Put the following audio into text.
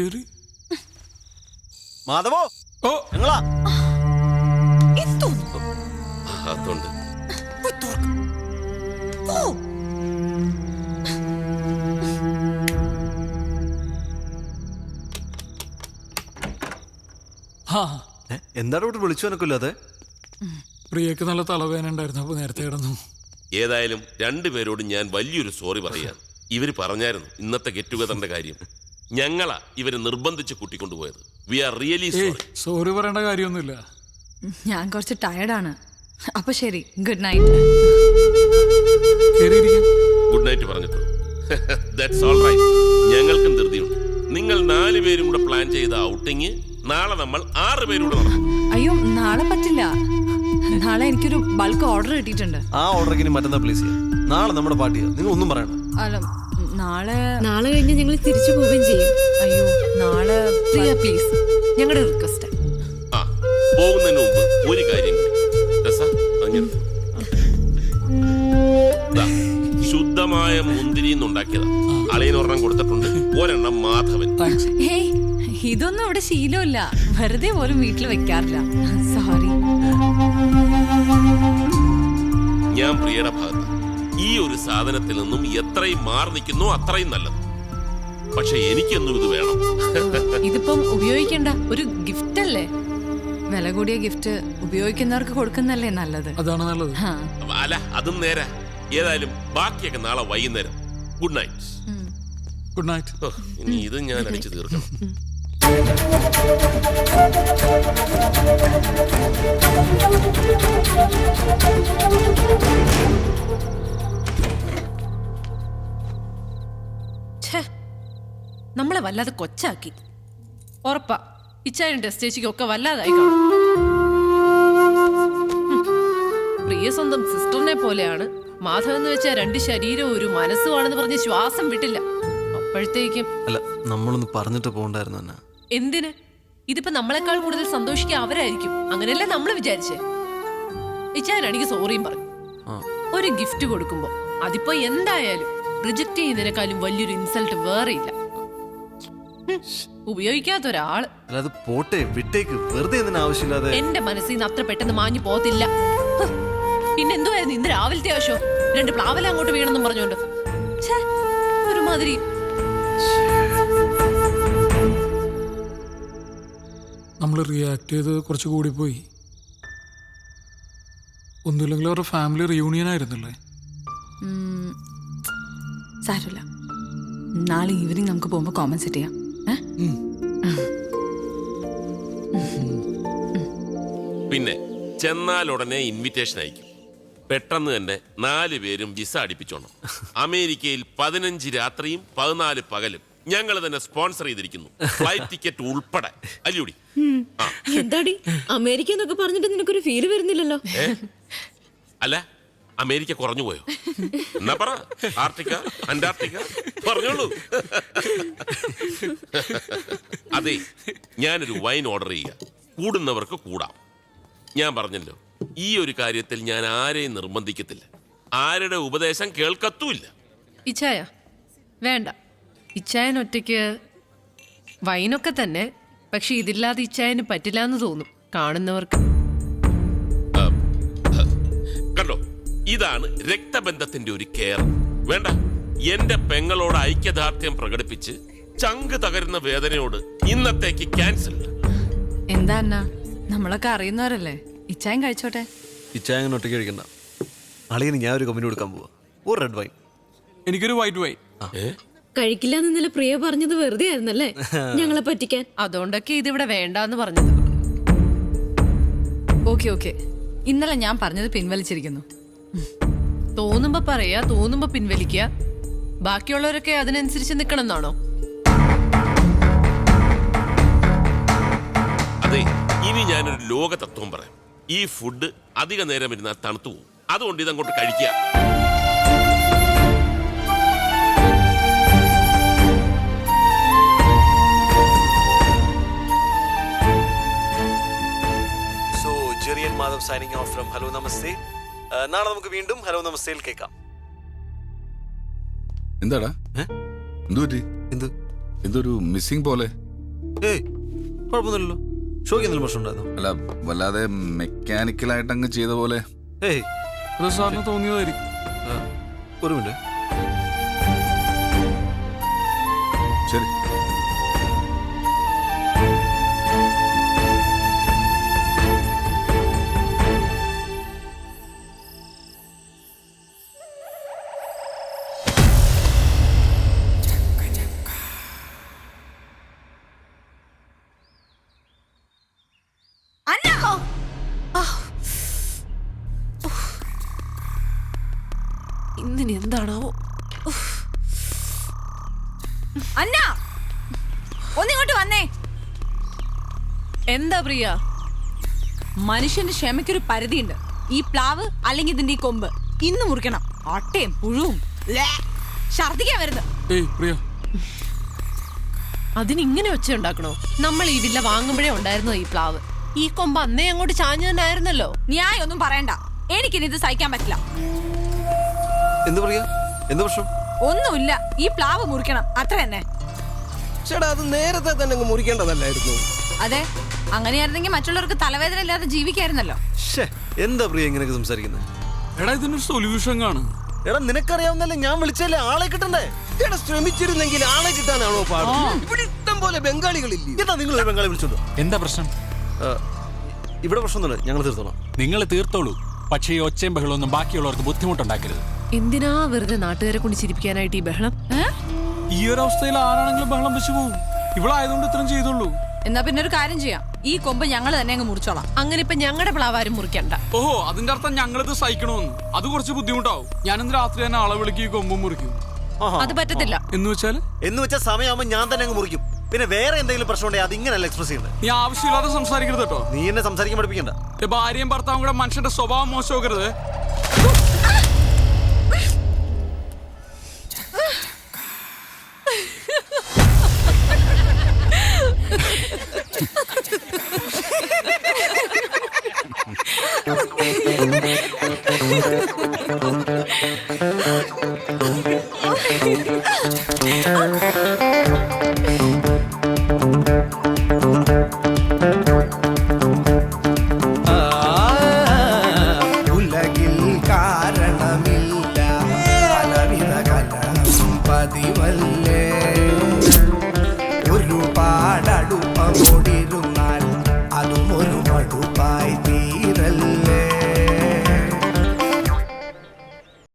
ശരി. മാധവോ, ഓ ഞങ്ങളാ. അതുണ്ട്. എന്താണ് ഇവിടെ വിളിച്ചു എനക്കില്ലാതെ? പ്രിയക്ക് നല്ല തലവേദന ഉണ്ടായിരുന്നു, അപ്പൊ നേരത്തെ കിടന്നു. ഏതായാലും രണ്ടുപേരോട് ഞാൻ വലിയൊരു സോറി പറയാൻ. ഇവര് പറഞ്ഞായിരുന്നു ഇന്നത്തെ ഗെറ്റ് ടുഗദറിന്റെ കാര്യം. ഞങ്ങളാ ഇവരെ നിർബന്ധിച്ച് കൂട്ടിക്കൊണ്ടുപോയത്. We are really sorry. Sorry പറയേണ്ട കാര്യമൊന്നുമില്ല. ഞാൻ കുറച്ച് ടയർഡാണ്. അപ്പൊ ശരി, ഗുഡ് നൈറ്റ്. ഗുഡ് നൈറ്റ് പറഞ്ഞിട്ടു. That's all right. ഞങ്ങൾക്കും ധൃതിയുണ്ട്. നിങ്ങൾ 4 പേരും കൂടെ പ്ലാൻ ചെയ്ത ഔട്ടിങ് നാളെ നമ്മൾ 6 പേരൂടെ നടക്കും. അയ്യോ, നാളെ പറ്റില്ല. നാളെ എനിക്കൊരു ബൾക്ക് ഓർഡർ കിട്ടിയിട്ടുണ്ട്. ആ ഓർഡറിന് മറ്റന്നാ പ്ലീസ് ചെയ്യാം. നാളെ നമ്മുടെ പാർട്ടിയാ, നിങ്ങൾ ഒന്നും പറയണം. അല്ല, നാളെ കഴിഞ്ഞ് ഞങ്ങൾ തിരിച്ചു പോവുകയും ചെയ്യും. അയ്യോ, നാളെ പ്രിയ പ്ലീസ്, ഞങ്ങളുടെ റിക്വസ്റ്റ്. ആ, പോകുന്നതിന് മുമ്പ് ഒരു കാര്യം കൂടി. ശുദ്ധമായ മുന്തിരി ഉണ്ടാക്കിയതാ. അളിയനൊരെണ്ണം കൊടുത്തിട്ടുണ്ട്, ഒരെണ്ണം മാധവൻ. ഹേയ്, ഇതൊന്നും ഇവിടെ ശീലമില്ല. വെറുതെ പോലും വീട്ടിൽ വെക്കാറില്ല. സോറി. ഞാൻ പ്രിയയുടെ ഭാഗത്ത്. ഈ ഒരു സാധനത്തിൽ നിന്നും എത്രയും മാറി നിൽക്കുന്നോ അത്രയും നല്ലത്. പക്ഷെ എനിക്കൊന്നും ഇത് വേണം. ഇതിപ്പം ഉപയോഗിക്കണ്ട, ഒരു ഗിഫ്റ്റ് അല്ലേ? വില കൂടിയ ഗിഫ്റ്റ് ഉപയോഗിക്കുന്നവർക്ക് കൊടുക്കുന്നല്ലേ നല്ലത്. അതാണ് നല്ലത്. അല്ല, അതും നേരെ. ഏതായാലും ബാക്കിയൊക്കെ നാളെ വൈകുന്നേരം. Good night. Good night. ഇനി ഇത് ഞാൻ അടിച്ചു തീർക്കണം. നമ്മളെ വല്ലാതെ കൊച്ചാക്കി. ഉറപ്പാ ഇച്ചാനും ടെസ്റ്റേച്ചിക്കും ഒക്കെ വല്ലാതായി കാണും. പ്രിയ സ്വന്തം സിസ്റ്ററിനെ പോലെയാണ്. മാധവൻ എന്ന് വെച്ചാൽ 2 ശരീരവും ഒരു മനസ്സുമാണെന്ന് പറഞ്ഞ് ശ്വാസം വിട്ടില്ല. അപ്പോഴത്തേക്കും അല്ല, നമ്മളൊന്ന് പറഞ്ഞിട്ട് പോകണ്ടായിരുന്നു. എന്തിന്? ഇതിപ്പോ നമ്മളെക്കാൾ കൂടുതൽ സന്തോഷിക്കുക അവരായിരിക്കും. അങ്ങനെയല്ലേ നമ്മൾ വിചാരിച്ചേ. ഇച്ചാനാണെങ്കിൽ സോറിയും പറഞ്ഞു. ഒരു ഗിഫ്റ്റ് കൊടുക്കുമ്പോ അതിപ്പോ എന്തായാലും റിജക്ട് ചെയ്യുന്നതിനേക്കാളും വലിയൊരു ഇൻസൾട്ട് വേറെ ഇല്ല. ഉപയോഗിക്കാത്ത ഒരാള്. പോട്ടെ, വിട്ടേക്ക്. വെറുതെ ആവശ്യമില്ലാതെ. എന്റെ മനസ്സിൽ നിന്ന് അത്ര പെട്ടെന്ന് മാഞ്ഞു പോകത്തില്ല. പിന്നെന്തുവായിരുന്നു ഇന്ന് രാവിലത്തെ ആവശ്യം? 2 പ്ലാവല അങ്ങോട്ട് വീണെന്നും പറഞ്ഞോണ്ട് ഒരുമാതിരി. നമ്മൾ റിയാക്ട് ചെയ്ത് കുറച്ച് കൂടിപ്പോയി. ഒന്നുമില്ലെങ്കിൽ അവരുടെ ഫാമിലി റിയൂണിയൻ ആയിരുന്നല്ലേ. സാരമില്ല, നാളെ ഈവനിങ് നമുക്ക് പോകുമ്പോ കോമന്റ് സെറ്റ് ചെയ്യാം. പിന്നെ ചെന്നാൽ ഉടനെ ഇൻവിറ്റേഷൻ അയക്കും. പെട്ടെന്ന് തന്നെ 4 പേരും വിസ അടിപ്പിച്ചോണം. അമേരിക്കയിൽ 15 രാത്രിയും 14 പകലും ഞങ്ങൾ തന്നെ സ്പോൺസർ ചെയ്തിരിക്കുന്നു, ഫ്ലൈറ്റ് ടിക്കറ്റ് ഉൾപ്പെടെ. അല്ലൂടി. എന്താടി അമേരിക്ക എന്നൊക്കെ പറഞ്ഞിട്ട് നിനക്കൊരു ഫീല് വരുന്നില്ലല്ലോ? അല്ല, അമേരിക്ക കുറഞ്ഞു പോയോ? എന്നാ പറ, ആർട്ടിക്ക, അന്റാർട്ടിക്ക പറഞ്ഞോളൂ. അതെ, ഞാനൊരു വൈൻ ഓർഡർ ചെയ്യുക. കൂടുന്നവർക്ക് കൂടാം. ഞാൻ പറഞ്ഞല്ലോ, ഈ ഒരു കാര്യത്തിൽ ഞാൻ ആരെയും നിർബന്ധിക്കത്തില്ല. ആരുടെ ഉപദേശം കേൾക്കത്തുമില്ല. ഇച്ചായ വേണ്ട. ഇച്ചായൻ ഒറ്റയ്ക്ക് വൈനൊക്കെ തന്നെ. പക്ഷെ ഇതില്ലാതെ ഇച്ചായന് പറ്റില്ല എന്ന് തോന്നും കാണുന്നവർക്ക്. കണ്ടോ, ഇതാണ് രക്തബന്ധത്തിന്റെ ഒരു കെയർ. വേണ്ട, എന്റെ പെങ്ങളോട് ഐക്യദാർഢ്യം പ്രകടിപ്പിച്ച് ചങ്ക് തകരുന്ന വേദനയോട് ഇന്നത്തേക്ക് ക്യാൻസൽ. എന്താ അണ്ണാ, നമ്മളൊക്കെ അറിയുന്നവരല്ലേ. ഇച്ചായൻ കഴിച്ചോട്ടെ. ഇച്ചായൻ ഒറ്റയ്ക്ക് കഴിക്കണ്ട. അളിയന് ഞാൻ ഒരു കമ്പനി കൊടുക്കാൻ പോവാ. ഒരു റെഡ് വൈൻ. എനിക്കൊരു വൈറ്റ് വൈൻ. കഴിക്കില്ല എന്നല്ല പ്രിയ പറഞ്ഞത് വെറുതെ ആയിരുന്നല്ലേ ഞങ്ങളെ പറ്റിക്കാൻ. അതുകൊണ്ടൊക്കെ ഇതിവിടെ വേണ്ടാന്ന് പറഞ്ഞത്. ഓക്കെ, ഇന്നലെ ഞാൻ പറഞ്ഞത് പിൻവലിച്ചിരിക്കുന്നു. തോന്നുമ്പോ പറയാ, തോന്നുമ്പോ പിൻവലിക്കുക. ബാക്കിയുള്ളവരൊക്കെ അതിനനുസരിച്ച് നിക്കണം എന്നാണോ? അതെ, ഇനി ഞാനൊരു ലോക തത്വം പറയാം. ഈ ഫുഡ് അധിക നേരം ഇരുന്നാൽ തണുത്തു പോകും. അതുകൊണ്ട് ഇതങ്ങോട്ട് കഴിക്കുക. Madhav signing off from hello നമസ്തേ. നാളെ നമുക്ക് വീണ്ടും ഹലോ നമസ്തേയിൽ കേൾക്കാം. എന്താടാ എന്തു പറ്റി? എന്തൊരു മിസ്സിംഗ് പോലെ? ഏയ് കുഴപ്പമൊന്നുമില്ലല്ലോ. ഷോയ്ക്ക് എന്തെങ്കിലും പ്രശ്നം ഉണ്ടായിരുന്നു? അല്ല, വല്ലാതെ മെക്കാനിക്കലായിട്ട് അങ്ങ് ചെയ്ത പോലെ. ഏയ് അത് സാറിന് തോന്നിയതായിരിക്കും. ഒരു മിനിറ്റ്. ശരി. ഇന്നിനി എന്താണാവോ? അന്ന ഒന്നിങ്ങോട്ട് വന്നേ. എന്താ പ്രിയ? മനുഷ്യന്റെ ക്ഷമയ്ക്കൊരു പരിധിയുണ്ട്. ഈ പ്ലാവ് അല്ലെങ്കിൽ ഇതിന്റെ ഈ കൊമ്പ് ഇന്ന് മുറിക്കണം. അട്ടയും പുഴുവും ഛർദിക്കാൻ വരുന്നു. ഏയ് പ്രിയ, അതിനിങ്ങനെ ഒച്ച ഉണ്ടാക്കണോ? നമ്മൾ ഈ വില്ല വാങ്ങുമ്പോഴേ ഉണ്ടായിരുന്നോ ഈ പ്ലാവ്? ഈ കൊമ്പ് അന്നേ അങ്ങോട്ട് ചാഞ്ഞു തന്നെ ആയിരുന്നല്ലോ. ന്യായം ഒന്നും പറയണ്ട. എനിക്കിനി ഇത് സഹിക്കാൻ പറ്റില്ല. എന്ത് പറയാ? എന്ത് പ്രശ്നം? ഒന്നുമില്ല, ഈ പ്ലാവ് മുറിക്കണം, അത്ര തന്നെ. ചേട്ടാ, അത് നേരത്തെ തന്നെ അങ്ങ് മുറിക്കേണ്ടതല്ലായിരുന്നു? അതെ, അങ്ങനെയായിരുന്നെങ്കിൽ മറ്റുള്ളവർക്ക് തലവേദന ഇല്ലാതെ ജീവിക്കായിരുന്നല്ലോ. എന്താ പ്രിയ ഇങ്ങനെയൊക്കെ സംസാരിക്കുന്നത്? എടാ ഇതിനൊരു സൊല്യൂഷൻ കാണും. എടാ നിനക്കറിയാവുന്നല്ലേ, ഞാൻ വിളിച്ചല്ലേ, ആളെ കിട്ടണ്ടേ? ചേട്ടാ, ശ്രമിച്ചിരുന്നെങ്കിൽ ആളെ കിട്ടാനാണോ പാട്? ഇവിടെ ഇഷ്ടം പോലെ ബംഗാളികളില്ലേ? എന്താ നിങ്ങൾ ഒരു ബംഗാളി വിളിച്ചോണ്ടോ? എന്താ പ്രശ്നം? ഇവിടെ പ്രശ്നമൊന്നുമില്ല, ഞങ്ങൾ തീർത്തോളാം. നിങ്ങൾ തീർത്തോളൂ, പക്ഷേ ഈ ഒച്ചയും ബഹളമൊന്നും ബാക്കിയുള്ളവർക്ക് ബുദ്ധിമുട്ടുണ്ടാക്കരുത്. എന്തിനാ വെറുതെ നാട്ടുകാരെ കൊണ്ട് ചിരിപ്പിക്കാനായിട്ട് ഈ ബഹളം? ഈ ഒരു അവസ്ഥയിൽ ആരാണെങ്കിലും ബഹളം വെച്ച് പോകും. ഇവിടെ ആയതുകൊണ്ട് ഇത്രയും ചെയ്തുള്ളൂ. എന്നാ പിന്നെ ഒരു കാര്യം ചെയ്യാം, ഈ കൊമ്പ് ഞങ്ങൾ തന്നെ അങ്ങ് മുറിച്ചോളാം. അങ്ങനെ ഇപ്പൊ ഞങ്ങളുടെ പ്ലാവാരും മുറിക്കണ്ട. ഓഹോ, അതിന്റെ അർത്ഥം ഞങ്ങളിത് സഹിക്കണമെന്ന്. അത് കുറച്ച് ബുദ്ധിമുട്ടാവും. ഞാനിന്ന് രാത്രി തന്നെ ആളെ വിളിക്കും, ഈ കൊമ്പും മുറിക്കും. അത് പറ്റത്തില്ല. എന്ന് വെച്ചാല് എന്ന് വെച്ചാൽ സമയമാകുമ്പോൾ ഞാൻ തന്നെ അങ്ങ് മുറിക്കും. പിന്നെ വേറെ എന്തെങ്കിലും പ്രശ്നം ഉണ്ടെങ്കിൽ അത് ഇങ്ങനെയല്ല എക്സ്പ്രസ് ചെയ്യണ്ടേ. നീ ആവശ്യമില്ലാതെ സംസാരിക്കരുത് കേട്ടോ. നീ എന്നെ സംസാരിക്കാൻ പഠിപ്പിക്കണ്ട. ഭാര്യയും ഭർത്താവും കൂടെ മനുഷ്യന്റെ സ്വഭാവം മോശമാക്കരുത്.